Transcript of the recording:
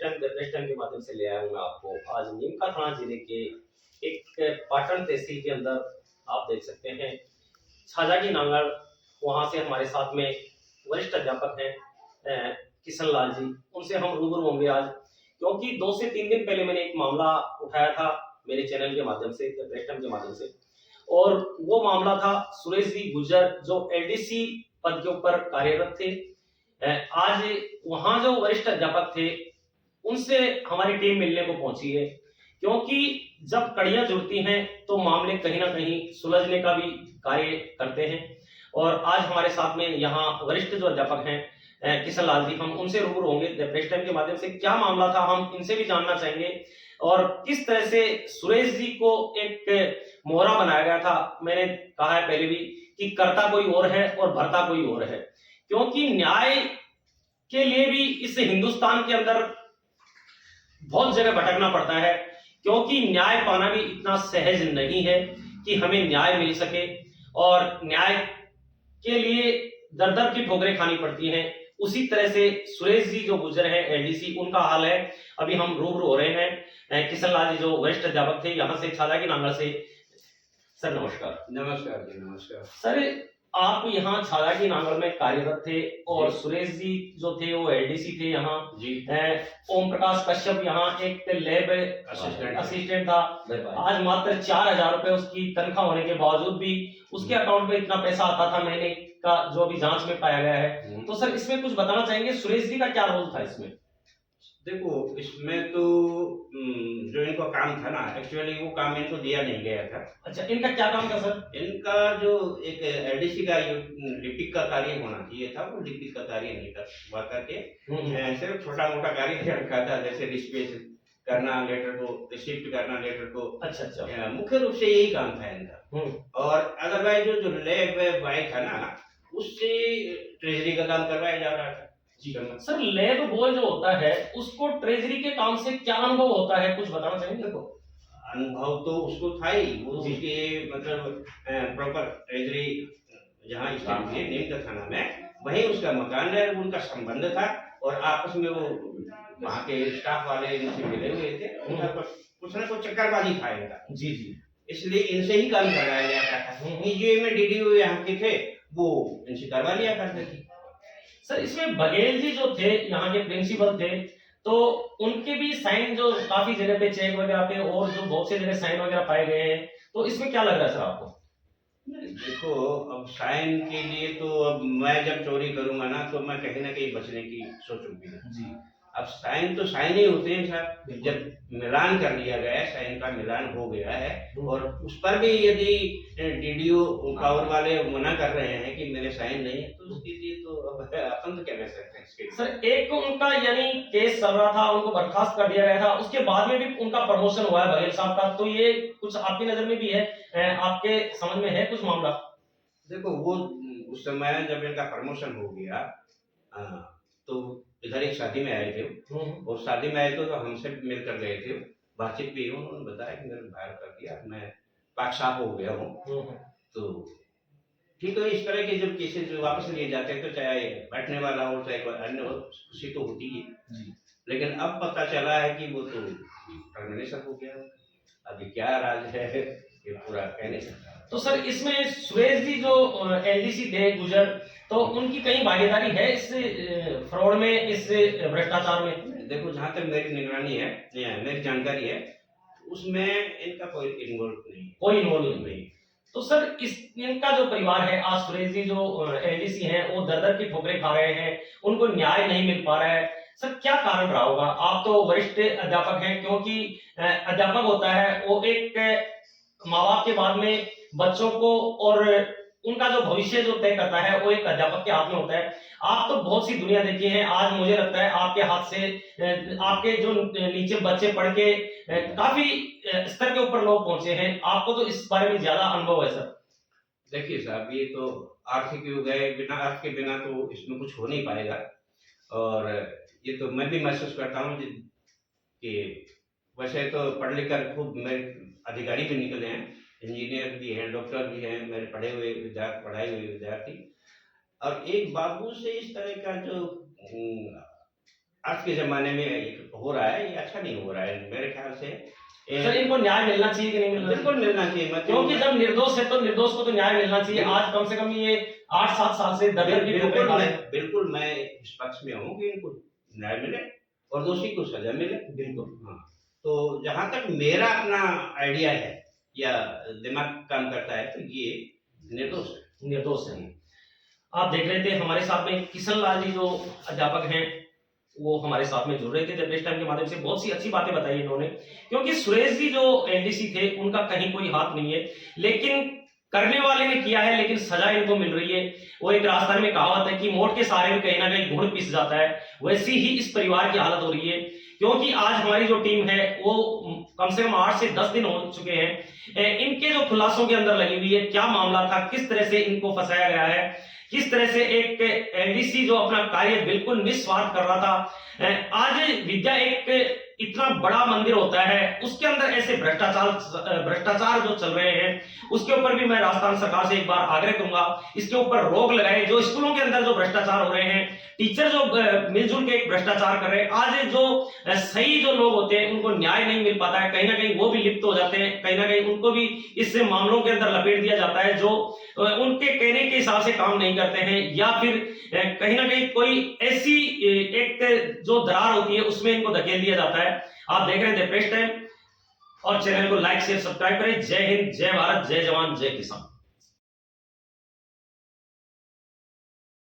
Press time के माध्यम से ले आया हूँ मैं आपको आज नीमका थाना जिले के एक पाटन तहसील के अंदर। आप देख सकते हैं छाजागी नांगल, वहाँ से हमारे साथ में वरिष्ठ अध्यापक हैं किशन लाल जी। उनसे हम रूबरू होंगे आज, क्योंकि 2 से 3 दिन पहले मैंने एक मामला उठाया था मेरे चैनल के माध्यम से, प्रेस टाइम के माध्यम से, और वो मामला था सुरेश जी गुर्जर, जो एलडीसी पद के ऊपर कार्यरत थे। आज वहां जो वरिष्ठ अध्यापक थे उनसे हमारी टीम मिलने को पहुंची है, क्योंकि जब कड़ियां जुड़ती हैं तो मामले कहीं ना कहीं सुलझने का भी कार्य करते हैं। और आज हमारे साथ में यहाँ वरिष्ठ जो अध्यापक हैं किशन लाल जी, हम उनसे रूबरू होंगे प्रेस टाइम के माध्यम से। क्या मामला था हम इनसे भी जानना चाहेंगे, और किस तरह से सुरेश जी को एक मोहरा बनाया गया था। मैंने कहा है पहले भी कि करता कोई और है और भरता कोई और है, क्योंकि न्याय के लिए भी इस हिंदुस्तान के अंदर बहुत जगह भटकना पड़ता है, क्योंकि न्याय पाना भी इतना सहज नहीं है कि हमें न्याय मिल सके, और न्याय के लिए दर दर की ठोकरें खानी पड़ती हैं। उसी तरह से सुरेश जी जो गुजर हैं एलडीसी, उनका हाल है। अभी हम रूबरू हो रहे हैं किशन लाल जी जो वरिष्ठ अध्यापक थे यहाँ से छाजागी नांगल से। सर नमस्कार। नमस्कार जी, नमस्कार सर। आप यहाँ छाजागी नांगल में कार्यरत थे और सुरेश जी जो थे वो एलडीसी थे यहाँ जी। ओम प्रकाश कश्यप यहाँ एक लैब असिस्टेंट था। आज मात्र 4,000 रुपए उसकी तनख्वाह होने के बावजूद भी उसके अकाउंट में इतना पैसा आता था महीने का, जो अभी जांच में पाया गया है। तो सर इसमें कुछ बताना चाहेंगे, सुरेश जी का क्या रोल था इसमें? देखो, इसमें तो जो इनका काम था ना, एक्चुअली वो काम इनको दिया नहीं गया था। अच्छा, इनका क्या काम था सर? इनका जो एक एलडीसी का लिपिक का कार्य होना चाहिए था, वो लिपिक का कार्य नहीं कर करके सिर्फ छोटा मोटा कार्य रखा था, जैसे डिस्पैच करना लेटर को, रिसिप्ट करना लेटर को। अच्छा, मुख्य रूप से यही काम था इनका। और अदरवाइज जो लैब बॉय था ना, उससे ट्रेजरी का काम करवाया जा रहा था। जी सर, लैब बॉय जो होता है उसको ट्रेजरी के काम से क्या अनुभव होता है, कुछ बताना चाहेंगे? देखो, अनुभव तो उसको था ही, वो उसके मतलब प्रॉपर ट्रेजरी जहाँ स्टाफ थे नीमका थाना में, वहीं उसका मकान है, उनका संबंध था, और आपस में वो वहाँ के स्टाफ वाले इनसे मिले हुए थे। उनका कुछ ना कुछ चक्करबाजी था इनका। जी जी, इसलिए इनसे ही काम करवाया जाता था। ईजीओ में डीडीओ यहाँ के थे, वो इनसे करवा लिया करते थे। सर इसमें बघेल जी जो थे यहाँ के प्रिंसिपल थे, तो उनके भी साइन जो काफी जगह पे चेक वगैरह पे और जो बहुत से जगह साइन वगैरह पाए गए हैं, तो इसमें क्या लग रहा है सर आपको? देखो, अब साइन के लिए तो अब मैं जब चोरी करूंगा ना, तो मैं कहीं ना कहीं बचने की सोचूंगी जी। अब साइन तो साइन ही होते हैं साहब। जब मिलान कर लिया गया है, साइन का मिलान हो गया है, और उस पर भी यदि डीडीओ पावर वाले मना कर रहे हैं कि मेरे साइन नहीं है, तो उसके लिए तो अब अपन तो क्या कर सकते हैं इसके। सर एक उनका यानी केस चल रहा था, उनको बर्खास्त कर दिया गया था, उसके बाद में भी उनका प्रमोशन हुआ है बघेल साहब का, तो ये कुछ आपकी नजर में भी है, आपके समझ में है कुछ मामला? देखो, वो उस समय जब इनका प्रमोशन हो गया, तो इधर एक शादी में आए थे, और शादी में आए तो हमसे मिलकर गए थे। बातचीत भी उन्होंने बताया कि मेरे बाहर कर दिया, मैं पाक साफ हो गया हूँ। तो ठीक है, इस तरह के जब केसेस वापस लिए जाते हैं, तो चाहे बैठने वाला हो चाहे कोई अन्य हो, खुशी तो होती है। लेकिन अब पता चला है कि वो तो टर्मिनेशन हो गया। अभी क्या राज है ये पूरा कह नहीं सकता। तो सर इसमें सुरेश जी जो एलडीसी थे गुजर, तो उनकी कहीं भागीदारी है इस फ्रॉड में, इस भ्रष्टाचार में? देखो, जहाँ तक मेरी निगरानी है, मेरी जानकारी है, उसमें इनका कोई इन्वॉल्व नहीं। कोई इन्वॉल्व नहीं। तो सर इनका जो परिवार है, आज सुरेश जी जो एलडीसी हैं वो दर दर की ठोकरें खा रहे हैं, उनको न्याय नहीं मिल पा रहा है। सर क्या कारण रहा होगा? आप तो वरिष्ठ अध्यापक हैं, क्योंकि अध्यापक होता है वो एक माँ बाप के बाद में बच्चों को और उनका जो भविष्य जो तय करता है वो एक अध्यापक के हाथ में होता है। आप तो बहुत सी दुनिया देखी है, आज मुझे लगता है आपके हाथ से आपके जो नीचे बच्चे पढ़ के काफी स्तर के ऊपर लोग पहुंचे हैं, आपको तो इस बारे में ज्यादा अनुभव है सर। देखिए साहब, ये तो आर्थिक युग है, बिना अर्थ के बिना तो इसमें कुछ हो नहीं पाएगा। और ये तो मैं भी महसूस करता हूँ कि वैसे तो पढ़ लिख कर खूब मेरे अधिकारी भी निकले हैं, इंजीनियर भी हैं, डॉक्टर भी हैं, मेरे पढ़े हुए पढ़ाए हुए विद्यार्थी। और एक बाबू से इस तरह का जो आज के जमाने में हो रहा है, ये अच्छा नहीं हो रहा है मेरे ख्याल से। सर इनको न्याय मिलना चाहिए कि नहीं मिलना चाहिए? बिल्कुल मिलना चाहिए, मतलब क्योंकि जब निर्दोष है तो निर्दोष को तो न्याय मिलना चाहिए। आज कम से कम ये 8-7 साल से दर की ठोकरें खा रहे हैं। बिल्कुल मैं इस पक्ष में हूँ कि इनको न्याय मिले और दोषी को सजा मिले। बिल्कुल। हाँ, तो जहाँ तक मेरा अपना आइडिया है या दिमाग काम करता है तो ये निर्दोष है। निर्दोष है। आप देख रहे थे हमारे साथ में किशन लाल जी जो अध्यापक हैं, वो हमारे साथ में जुड़ रहे थे जनरेश टाइम के माध्यम से। बहुत सी अच्छी बातें बताई इन्होंने, क्योंकि सुरेश जी जो एनडीसी थे उनका कहीं कोई हाथ नहीं है, लेकिन करने वाले ने किया है, लेकिन सजा इनको मिल रही है। वो एक राजस्थान में कहावत है कि मोट के सहारे में कहीं ना कहीं घुड़ पिस जाता है, वैसी ही इस परिवार की हालत हो रही है। क्योंकि आज हमारी जो टीम है वो कम से कम 8 से 10 दिन हो चुके हैं इनके जो खुलासों के अंदर लगी हुई है, क्या मामला था, किस तरह से इनको फंसाया गया है, किस तरह से एक एनडीसी जो अपना कार्य बिल्कुल निस्वार्थ कर रहा था। आज विद्या एक इतना बड़ा मंदिर होता है, उसके अंदर ऐसे भ्रष्टाचार जो चल रहे हैं, उसके ऊपर भी मैं राजस्थान सरकार से एक बार आग्रह करूंगा, इसके ऊपर रोक लगाए। जो स्कूलों के अंदर जो भ्रष्टाचार हो रहे हैं, टीचर जो मिलजुल के एक भ्रष्टाचार कर रहे हैं, आज जो सही जो लोग होते हैं उनको न्याय नहीं मिल पाता है, कहीं ना कहीं वो भी लिप्त हो जाते हैं, कहीं ना कहीं उनको भी इस मामलों के अंदर लपेट दिया जाता है जो उनके कहने के हिसाब से काम नहीं करते हैं, या फिर कहीं ना कहीं कोई ऐसी एक जो दरार होती है उसमें इनको धकेल दिया जाता है। आप देख रहे थे प्रेस टाइम, और चैनल को लाइक शेयर सब्सक्राइब करें। जय हिंद, जय भारत, जय जवान, जय किसान।